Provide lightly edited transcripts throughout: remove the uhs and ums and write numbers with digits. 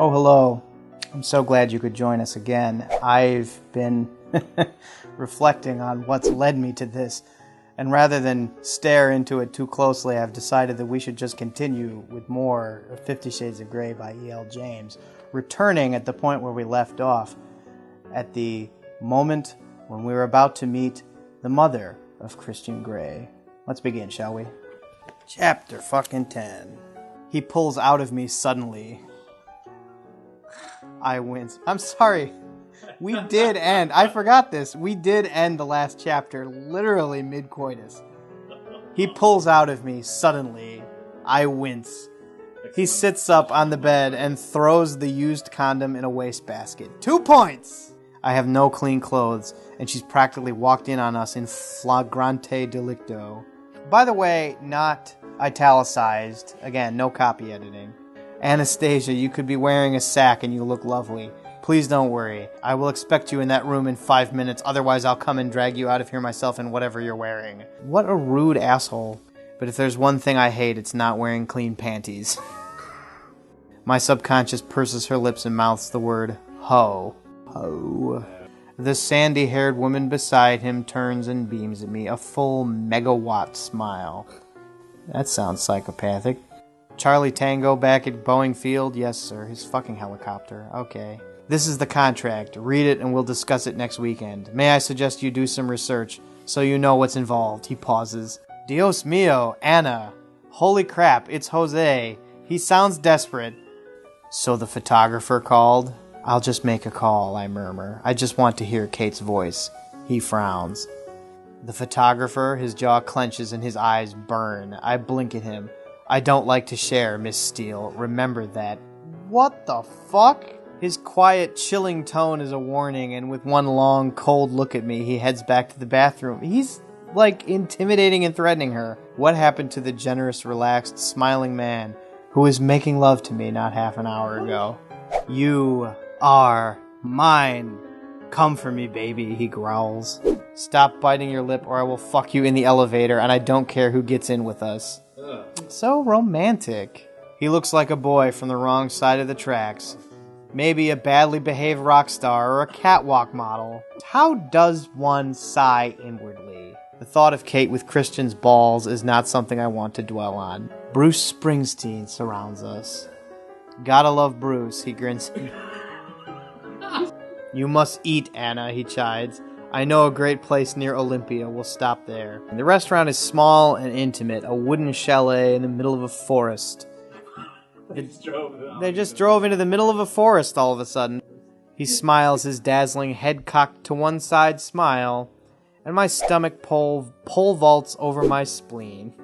Oh, hello. I'm so glad you could join us again. I've been reflecting on what's led me to this, and rather than stare into it too closely, I've decided that we should just continue with more of 50 Shades of Grey by E.L. James, returning at the point where we left off, at the moment when we were about to meet the mother of Christian Grey. Let's begin, shall we? Chapter fucking 10. He pulls out of me suddenly. I wince. I'm sorry. We did end. I forgot this. We did end the last chapter literally mid-coitus. He pulls out of me suddenly. I wince. He sits up on the bed and throws the used condom in a wastebasket. 2 points! I have no clean clothes, and she's practically walked in on us in flagrante delicto. By the way, not italicized. Again, no copy editing. Anastasia, you could be wearing a sack and you look lovely. Please don't worry. I will expect you in that room in 5 minutes, otherwise I'll come and drag you out of here myself in whatever you're wearing. What a rude asshole. But if there's one thing I hate, it's not wearing clean panties. My subconscious purses her lips and mouths the word ho. Ho. The sandy-haired woman beside him turns and beams at me, a full megawatt smile. That sounds psychopathic. Charlie Tango back at Boeing Field? Yes, sir. His fucking helicopter. Okay. This is the contract. Read it and we'll discuss it next weekend. May I suggest you do some research so you know what's involved? He pauses. Dios mio, Anna. Holy crap, it's Jose. He sounds desperate. So the photographer called? I'll just make a call, I murmur. I just want to hear Kate's voice. He frowns. The photographer, his jaw clenches and his eyes burn. I blink at him. I don't like to share, Miss Steele. Remember that. What the fuck? His quiet, chilling tone is a warning, and with one long, cold look at me, he heads back to the bathroom. He's, like, intimidating and threatening her. What happened to the generous, relaxed, smiling man who was making love to me not half an hour ago? You are mine. Come for me, baby, he growls. Stop biting your lip or I will fuck you in the elevator, and I don't care who gets in with us. So romantic. He looks like a boy from the wrong side of the tracks. Maybe a badly behaved rock star or a catwalk model. How does one sigh inwardly? The thought of Kate with Christian's balls is not something I want to dwell on. Bruce Springsteen surrounds us. Gotta love Bruce, he grins. You must eat, Anna, he chides. I know a great place near Olympia. We'll stop there. And the restaurant is small and intimate, a wooden chalet in the middle of a forest. They just drove into the middle of a forest all of a sudden. He smiles his dazzling head cocked to one side smile, and my stomach pole vaults over my spleen.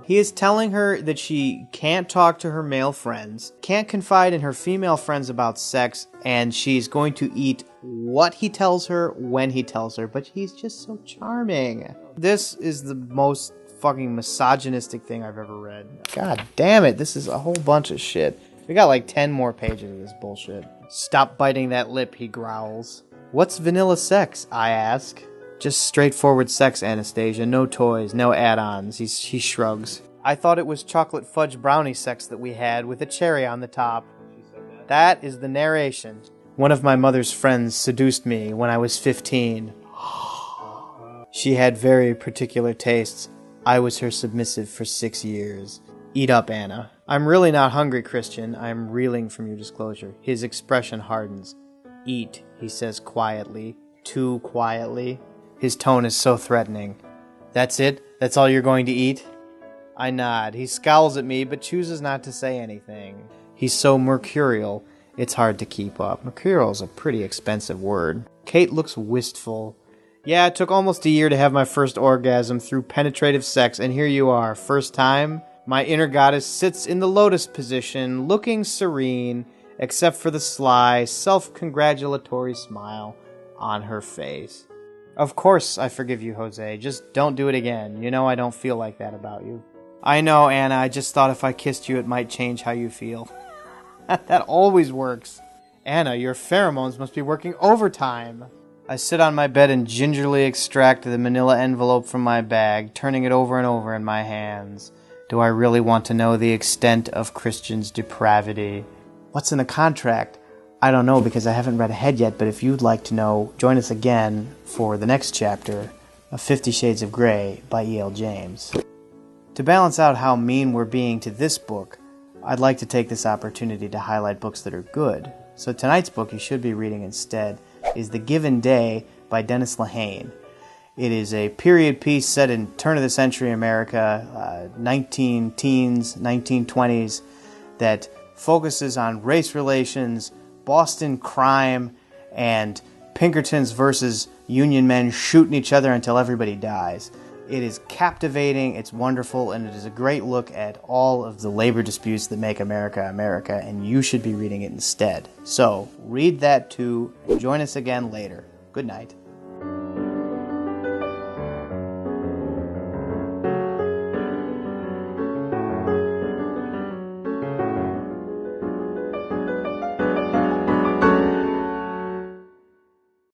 He is telling her that she can't talk to her male friends, can't confide in her female friends about sex, and she's going to eat what he tells her when he tells her, but he's just so charming. This is the most fucking misogynistic thing I've ever read. God damn it, this is a whole bunch of shit. We got like 10 more pages of this bullshit. Stop biting that lip, he growls. What's vanilla sex? I ask. Just straightforward sex, Anastasia. No toys, no add-ons. He shrugs. I thought it was chocolate fudge brownie sex that we had with a cherry on the top. That is the narration. One of my mother's friends seduced me when I was 15. She had very particular tastes. I was her submissive for 6 years. Eat up, Anna. I'm really not hungry, Christian. I'm reeling from your disclosure. His expression hardens. Eat, he says quietly. Too quietly. His tone is so threatening. That's it? That's all you're going to eat? I nod. He scowls at me, but chooses not to say anything. He's so mercurial, it's hard to keep up. Mercurial is a pretty expensive word. Kate looks wistful. Yeah, it took almost a year to have my first orgasm through penetrative sex, and here you are. First time? My inner goddess sits in the lotus position, looking serene, except for the sly, self-congratulatory smile on her face. Of course I forgive you, Jose. Just don't do it again. You know I don't feel like that about you. I know, Anna. I just thought if I kissed you it might change how you feel. That always works. Anna, your pheromones must be working overtime. I sit on my bed and gingerly extract the manila envelope from my bag, turning it over and over in my hands. Do I really want to know the extent of Christian's depravity? What's in the contract? I don't know because I haven't read ahead yet, but if you'd like to know, join us again for the next chapter of 50 Shades of Grey by E.L. James. To balance out how mean we're being to this book, I'd like to take this opportunity to highlight books that are good. So tonight's book you should be reading instead is The Given Day by Dennis Lehane. It is a period piece set in turn-of-the-century America, 19-teens, 1920s, that focuses on race relations, Boston crime, and Pinkertons versus Union men shooting each other until everybody dies. It is captivating, it's wonderful, and it is a great look at all of the labor disputes that make America America, and you should be reading it instead. So, read that too, and join us again later. Good night.